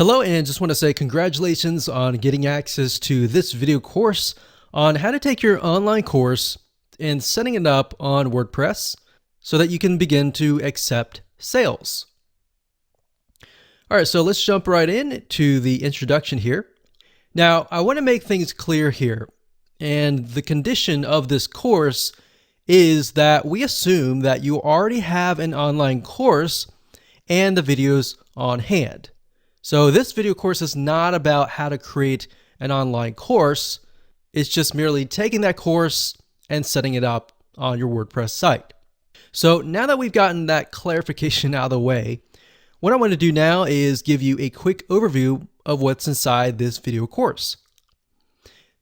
Hello, and just want to say congratulations on getting access to this video course on how to take your online course and setting it up on WordPress so that you can begin to accept sales. All right, so let's jump right in to the introduction here. Now, I want to make things clear here, and the condition of this course is that we assume that you already have an online course and the videos on hand. So this video course is not about how to create an online course. It's just merely taking that course and setting it up on your WordPress site. So now that we've gotten that clarification out of the way, what I want to do now is give you a quick overview of what's inside this video course.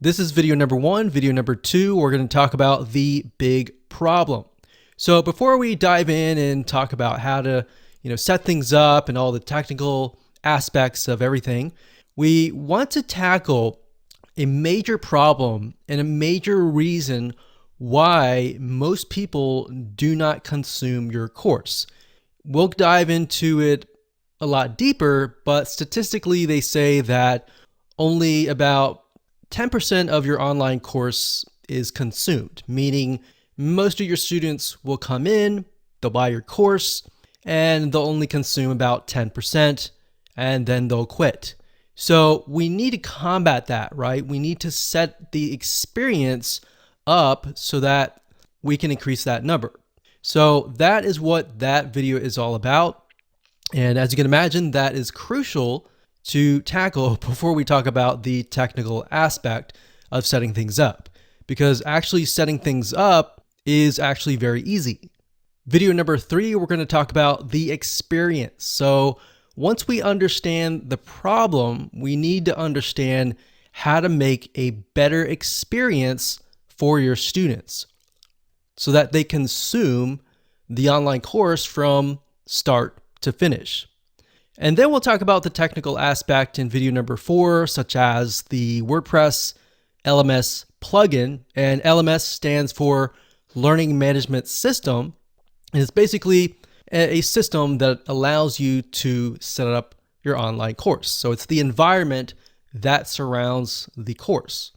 This is video number 1. Video number 2, we're going to talk about the big problem. So before we dive in and talk about how to set things up and all the technical aspects of everything, we want to tackle a major problem and a major reason why most people do not consume your course. We'll dive into it a lot deeper, but statistically they say that only about 10% of your online course is consumed, meaning most of your students will come in, they'll buy your course, and they'll only consume about 10%. And then they'll quit. So we need to combat that, right? We need to set the experience up so that we can increase that number. So that is what that video is all about. And as you can imagine, that is crucial to tackle before we talk about the technical aspect of setting things up, because actually setting things up is actually very easy. Video number 3, we're going to talk about the experience. So once we understand the problem, we need to understand how to make a better experience for your students so that they consume the online course from start to finish. And then we'll talk about the technical aspect in video number 4, such as the WordPress LMS Plugin. And LMS stands for Learning Management System. And it's basically a system that allows you to set up your online course. So it's the environment that surrounds the course.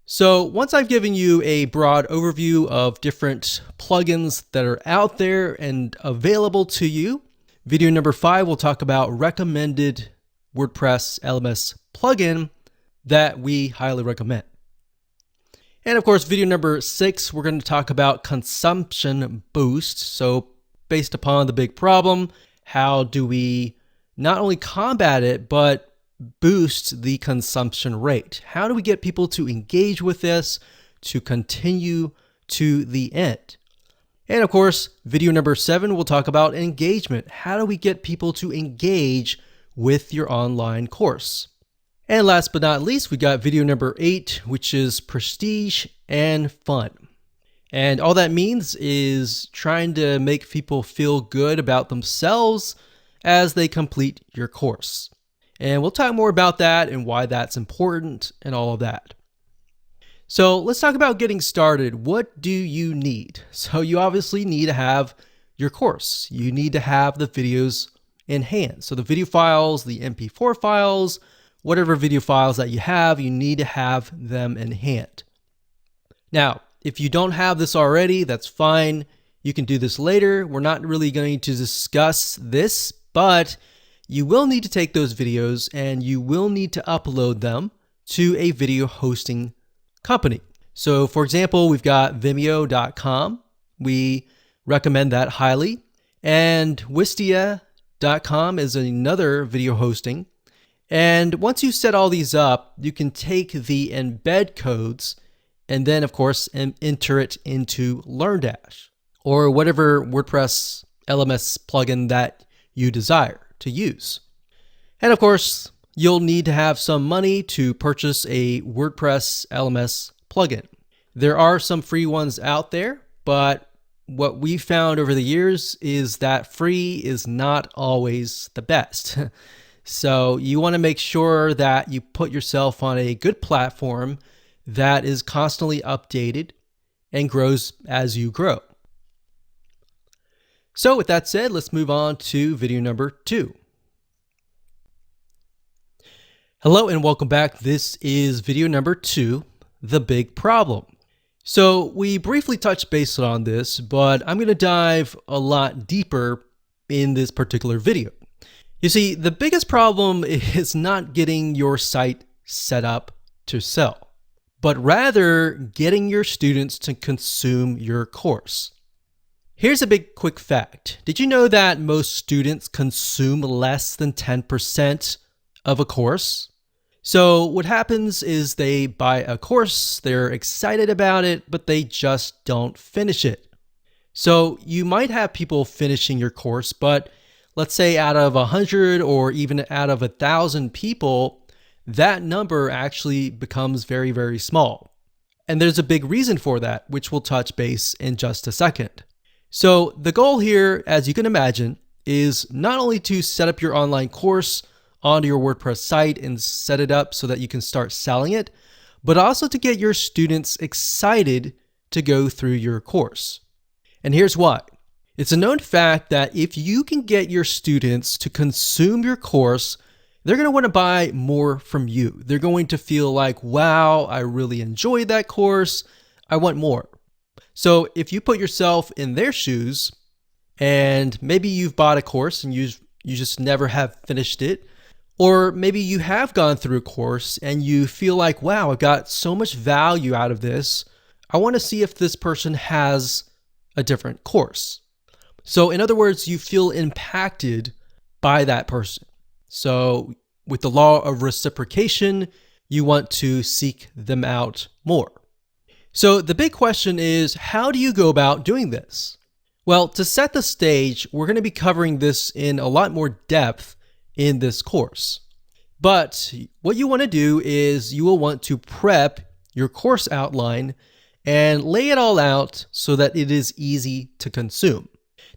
So once I've given you a broad overview of different plugins that are out there and available to you, video number 5 will talk about recommended WordPress LMS plugin that we highly recommend. And of course, video number 6, we're going to talk about consumption boost. So based upon the big problem, how do we not only combat it, but boost the consumption rate? How do we get people to engage with this, to continue to the end? And of course, video number 7, we'll talk about engagement. How do we get people to engage with your online course? And last but not least, we got video number 8, which is prestige and fun. And all that means is trying to make people feel good about themselves as they complete your course. And we'll talk more about that and why that's important and all of that. So let's talk about getting started. What do you need? So you obviously need to have your course. You need to have the videos in hand. So the video files, the MP4 files, whatever video files that you have, you need to have them in hand. Now, if you don't have this already, that's fine. You can do this later. We're not really going to discuss this, but you will need to take those videos and you will need to upload them to a video hosting company. So for example, we've got Vimeo.com. We recommend that highly. And Wistia.com is another video hosting. And once you set all these up, you can take the embed codes and then, of course, enter it into LearnDash or whatever WordPress LMS plugin that you desire to use. And of course, you'll need to have some money to purchase a WordPress LMS plugin. There are some free ones out there, but what we found over the years is that free is not always the best. So you want to make sure that you put yourself on a good platform that is constantly updated and grows as you grow. So with that said, let's move on to video number 2. Hello and welcome back. This is video number 2, the big problem. So we briefly touched base on this, but I'm going to dive a lot deeper in this particular video. You see, the biggest problem is not getting your site set up to sell, but rather getting your students to consume your course. Here's a big quick fact. Did you know that most students consume less than 10% of a course? So what happens is they buy a course, they're excited about it, but they just don't finish it. So you might have people finishing your course, but let's say out of 100 or even out of 1,000 people, that number actually becomes very, very small. And there's a big reason for that, which we'll touch base in just a second. So the goal here, as you can imagine, is not only to set up your online course onto your WordPress site and set it up so that you can start selling it, but also to get your students excited to go through your course. And here's why. It's a known fact that if you can get your students to consume your course, they're going to want to buy more from you. They're going to feel like, wow, I really enjoyed that course. I want more. So if you put yourself in their shoes, and maybe you've bought a course and you just never have finished it, or maybe you have gone through a course and you feel like, wow, I got so much value out of this. I want to see if this person has a different course. So in other words, you feel impacted by that person. So with the law of reciprocation, you want to seek them out more. So the big question is, how do you go about doing this? Well, to set the stage, we're going to be covering this in a lot more depth in this course. But what you want to do is you will want to prep your course outline and lay it all out so that it is easy to consume.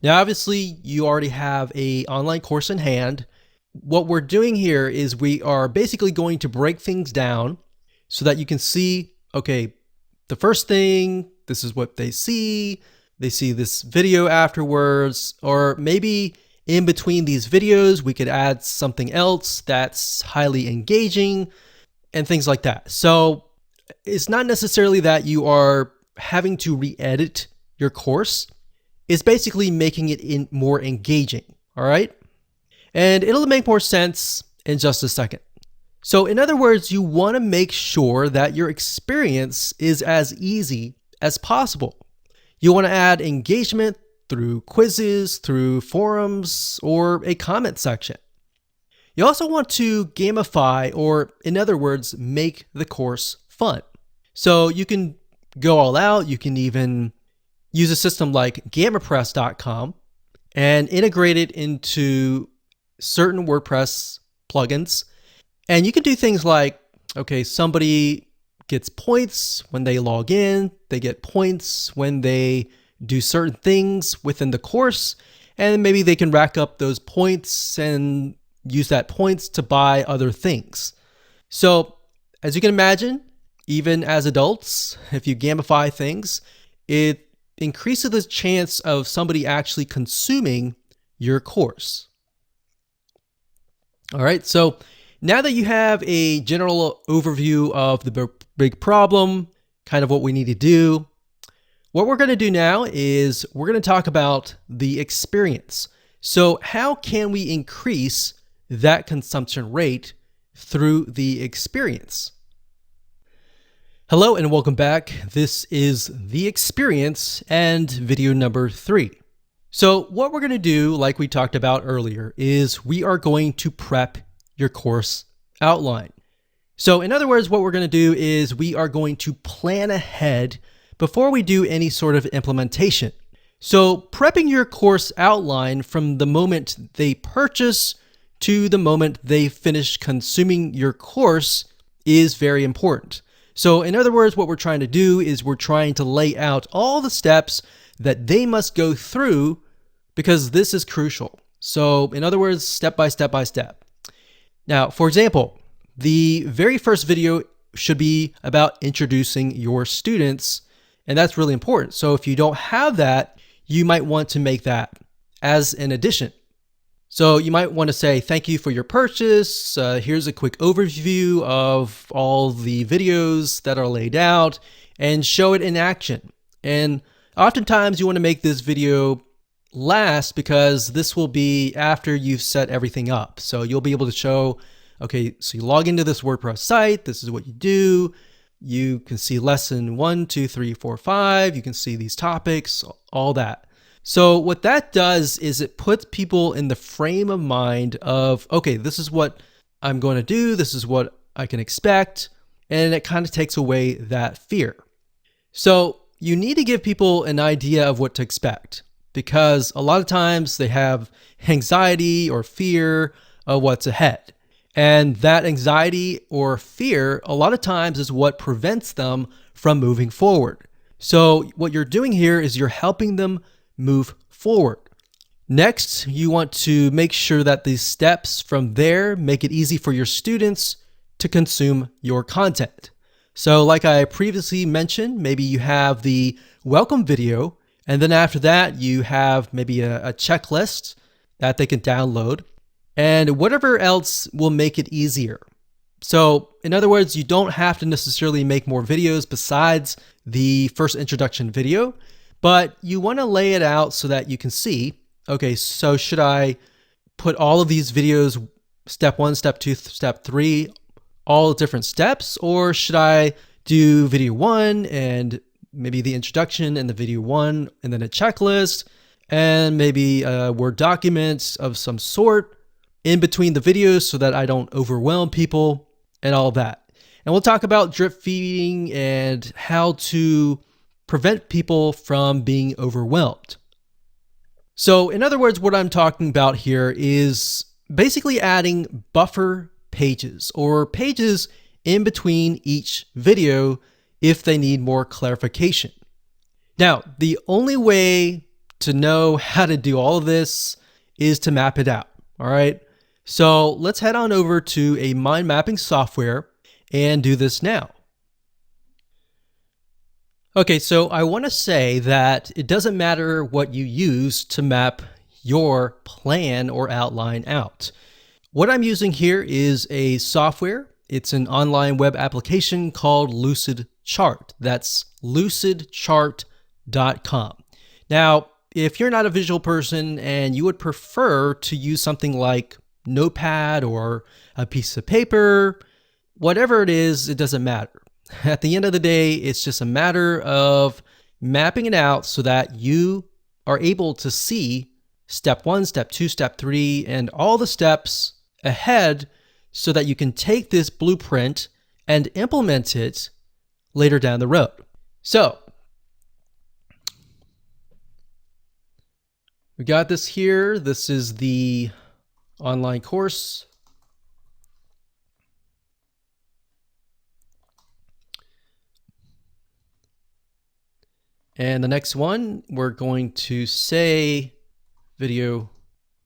Now, obviously, you already have an online course in hand. What we're doing here is we are basically going to break things down so that you can see, okay, the first thing, this is what they see this video afterwards, or maybe in between these videos, we could add something else that's highly engaging and things like that. So it's not necessarily that you are having to re-edit your course. It's basically making it more engaging, all right? And it'll make more sense in just a second. So in other words, you want to make sure that your experience is as easy as possible. You want to add engagement through quizzes, through forums, or a comment section. You also want to gamify, or in other words, make the course fun. So you can go all out. You can even use a system like gamipress.com and integrate it into certain WordPress plugins. And you can do things like, okay, somebody gets points when they log in, they get points when they do certain things within the course, and maybe they can rack up those points and use that points to buy other things. So as you can imagine, even as adults, if you gamify things, it increases the chance of somebody actually consuming your course. All right, so now that you have a general overview of the big problem, kind of what we need to do, what we're going to do now is we're going to talk about the experience. So how can we increase that consumption rate through the experience? Hello and welcome back. This is the experience and video number 3. So what we're going to do, like we talked about earlier, is we are going to prep your course outline. So in other words, what we're going to do is we are going to plan ahead before we do any sort of implementation. So prepping your course outline from the moment they purchase to the moment they finish consuming your course is very important. So in other words, what we're trying to do is we're trying to lay out all the steps that they must go through, because this is crucial. So in other words, step by step by step. Now, for example, the very first video should be about introducing your students, and that's really important. So if you don't have that, you might want to make that as an addition. So you might want to say, thank you for your purchase. Here's a quick overview of all the videos that are laid out, and show it in action. And oftentimes you want to make this video last because this will be after you've set everything up. So you'll be able to show, okay, so you log into this WordPress site, this is what you do. You can see lesson 1, 2, 3, 4, 5. You can see these topics, all that. So what that does is it puts people in the frame of mind of, okay, this is what I'm going to do. This is what I can expect. And it kind of takes away that fear. So you need to give people an idea of what to expect, because a lot of times they have anxiety or fear of what's ahead. And that anxiety or fear, a lot of times, is what prevents them from moving forward. So what you're doing here is you're helping them move forward. Next, you want to make sure that these steps from there make it easy for your students to consume your content. So like I previously mentioned, maybe you have the welcome video, and then after that, you have maybe a checklist that they can download, and whatever else will make it easier. So in other words, you don't have to necessarily make more videos besides the first introduction video, but you want to lay it out so that you can see, okay, so should I put all of these videos, step 1, step 2, step 3, all different steps, or should I do video 1 and maybe the introduction and the video 1 and then a checklist and maybe a Word document of some sort in between the videos so that I don't overwhelm people and all that. And we'll talk about drip feeding and how to prevent people from being overwhelmed. So in other words, what I'm talking about here is basically adding buffer pages or pages in between each video if they need more clarification. Now, the only way to know how to do all of this is to map it out. All right. So let's head on over to a mind mapping software and do this now. Okay, so I want to say that it doesn't matter what you use to map your plan or outline out. What I'm using here is a software. It's an online web application called Lucid Chart. That's lucidchart.com. Now, if you're not a visual person and you would prefer to use something like Notepad or a piece of paper, whatever it is, it doesn't matter. At the end of the day, it's just a matter of mapping it out so that you are able to see step 1, step 2, step 3, and all the steps ahead so that you can take this blueprint and implement it later down the road. So we got this here. This is the online course. And the next one, we're going to say video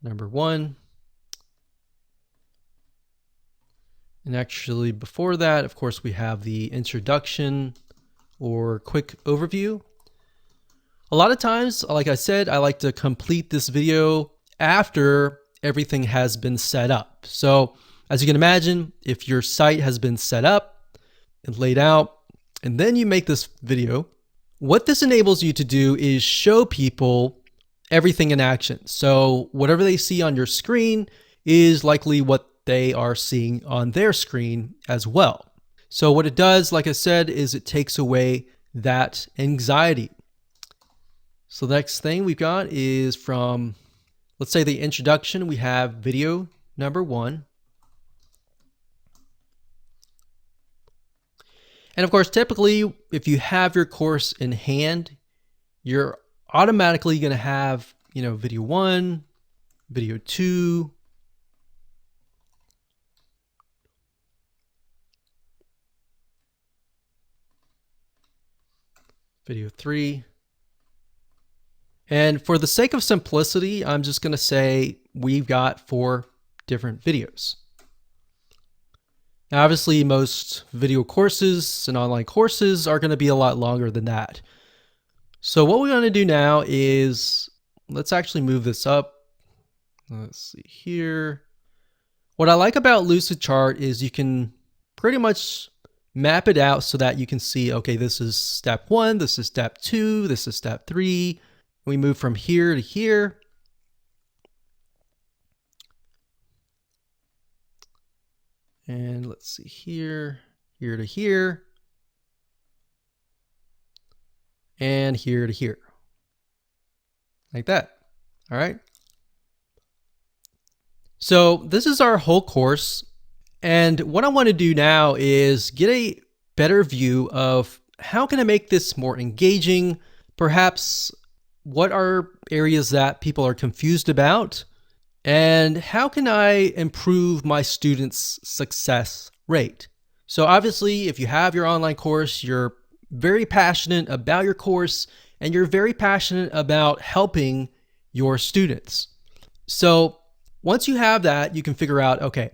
number 1. And actually before that, of course, we have the introduction or quick overview. A lot of times, like I said, I like to complete this video after everything has been set up. So as you can imagine, if your site has been set up and laid out, and then you make this video, what this enables you to do is show people everything in action. So whatever they see on your screen is likely what they are seeing on their screen as well. So what it does, like I said, is it takes away that anxiety. So the next thing we've got is from, let's say, the introduction. We have video number 1. And of course, typically, if you have your course in hand, you're automatically going to have, video 1, video 2, video 3. And for the sake of simplicity, I'm just going to say we've got 4 different videos. Now, obviously, most video courses and online courses are going to be a lot longer than that. So what we want to do now is, let's actually move this up. Let's see here. What I like about Lucidchart is you can pretty much map it out so that you can see, okay, this is step 1, this is step 2, this is step 3. We move from here to here. And let's see here, here to here, and here to here, like that. All right. So this is our whole course. And what I want to do now is get a better view of how can I make this more engaging? Perhaps what are areas that people are confused about? And how can I improve my students' success rate? So obviously, if you have your online course, you're very passionate about your course and you're very passionate about helping your students. So once you have that, you can figure out, okay,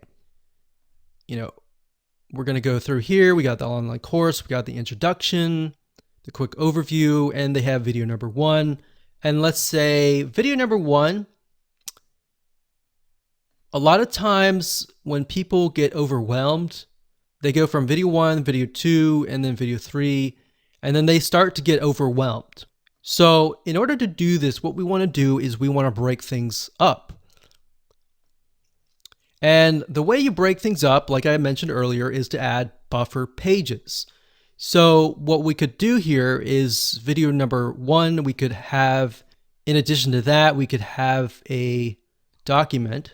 we're going to go through here. We got the online course, we got the introduction, the quick overview, and they have video number 1. And let's say video number 1, a lot of times when people get overwhelmed, they go from video 1, video 2, and then video 3, and then they start to get overwhelmed. So in order to do this, what we want to do is we want to break things up. And the way you break things up, like I mentioned earlier, is to add buffer pages. So what we could do here is video number 1, we could have, in addition to that, we could have a document,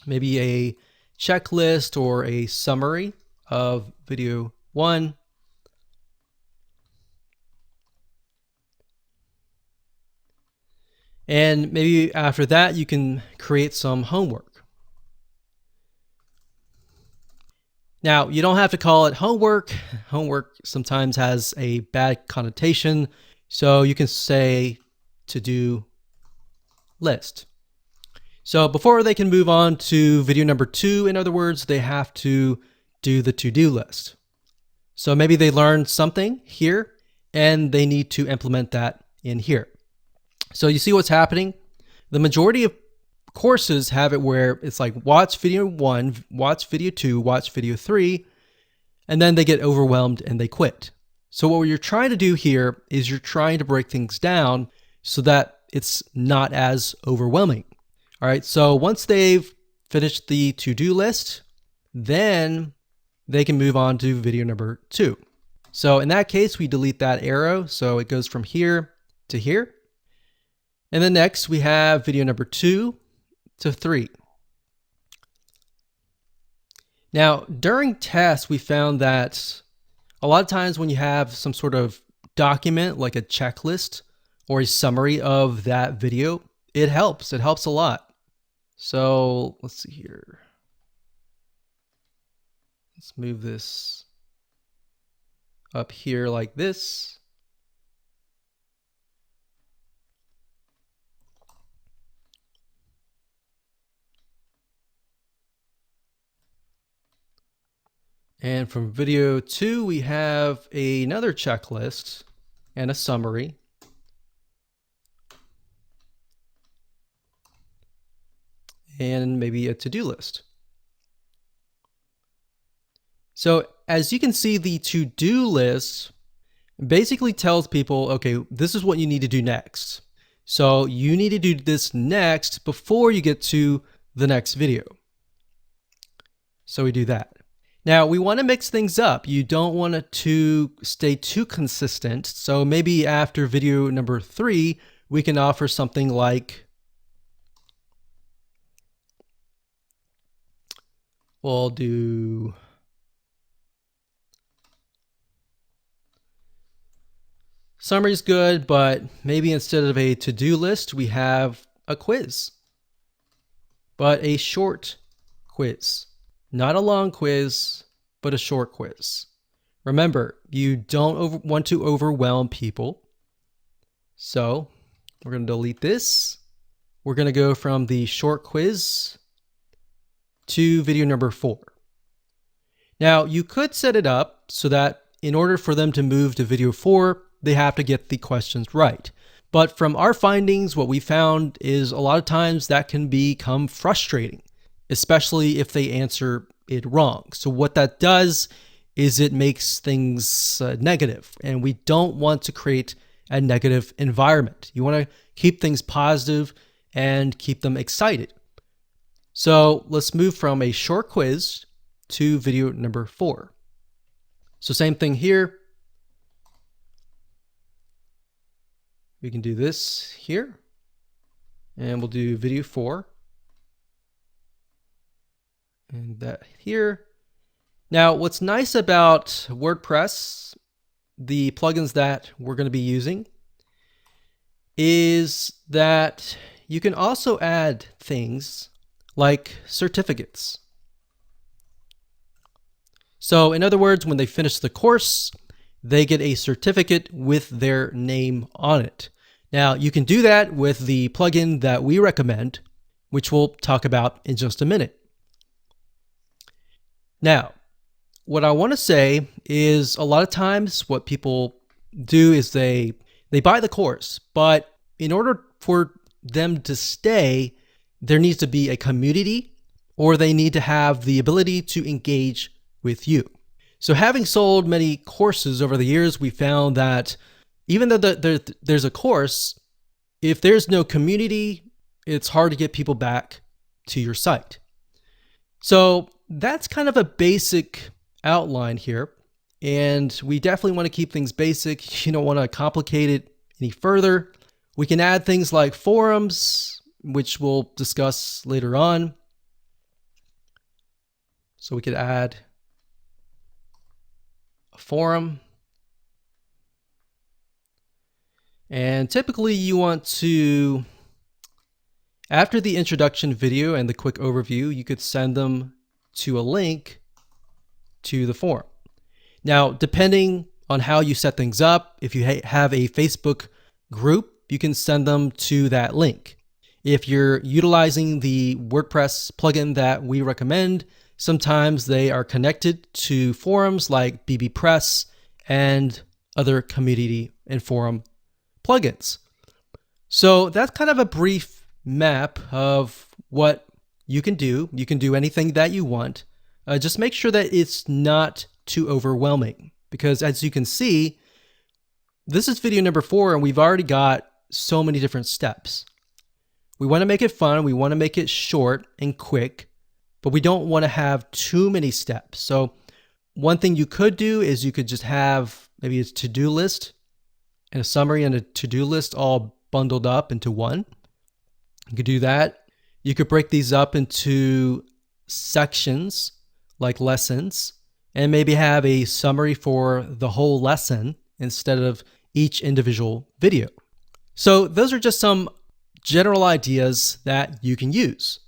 maybe a checklist or a summary of video 1. And maybe after that, you can create some homework. Now, you don't have to call it homework. Homework sometimes has a bad connotation. So you can say to-do list. So before they can move on to video number 2, in other words, they have to do the to-do list. So maybe they learned something here and they need to implement that in here. So you see what's happening? The majority of courses have it where it's like watch video 1, watch video 2, watch video 3, and then they get overwhelmed and they quit. So what you're trying to do here is you're trying to break things down so that it's not as overwhelming. All right, so once they've finished the to-do list, then they can move on to video number 2. So in that case, we delete that arrow. So it goes from here to here. And then next we have video number 2 to 3. Now, during tests, we found that a lot of times when you have some sort of document like a checklist or a summary of that video, it helps. It helps a lot. So let's see here. Let's move this up here like this. And from video 2, we have another checklist and a summary. And maybe a to-do list. So as you can see, the to-do list basically tells people, okay, this is what you need to do next. So you need to do this next before you get to the next video. So we do that. Now we want to mix things up. You don't want it to stay too consistent. So maybe after video number 3, we can offer something like, we'll do summary's good, but maybe instead of a to-do list, we have a quiz, but a short quiz. Not a long quiz, but a short quiz. Remember, you don't want to overwhelm people. So we're going to delete this. We're going to go from the short quiz to video number 4. Now, you could set it up so that in order for them to move to video 4, they have to get the questions right. But from our findings, what we found is a lot of times that can become frustrating, especially if they answer it wrong. So what that does is it makes things negative, and we don't want to create a negative environment. You want to keep things positive and keep them excited. So let's move from a short quiz to video number 4. So same thing here. We can do this here, and we'll do video 4 and that here. Now, what's nice about WordPress, the plugins that we're going to be using, is that you can also add things like certificates. So in other words, when they finish the course, they get a certificate with their name on it. Now, you can do that with the plugin that we recommend, which we'll talk about in just a minute. Now, what I want to say is a lot of times what people do is they buy the course, but in order for them to stay, there needs to be a community, or they need to have the ability to engage with you. So having sold many courses over the years, we found that even though there's a course, if there's no community, it's hard to get people back to your site. So that's kind of a basic outline here, and we definitely want to keep things basic. You don't want to complicate it any further. We can add things like forums, which we'll discuss later on. So we could add a forum, and typically you want to, after the introduction video and the quick overview, you could send them to a link to the forum. Now, depending on how you set things up, if you have a Facebook group, you can send them to that link. If you're utilizing the WordPress plugin that we recommend, sometimes they are connected to forums like bbPress and other community and forum plugins. So that's kind of a brief map of what you can do. You can do anything that you want. Just make sure that it's not too overwhelming, because as you can see, this is video number 4 and we've already got so many different steps. We want to make it fun. We want to make it short and quick, but we don't want to have too many steps. So one thing you could do is you could just have maybe a to-do list and a summary and a to-do list all bundled up into one. You could do that. You could break these up into sections like lessons, and maybe have a summary for the whole lesson instead of each individual video. So those are just some general ideas that you can use.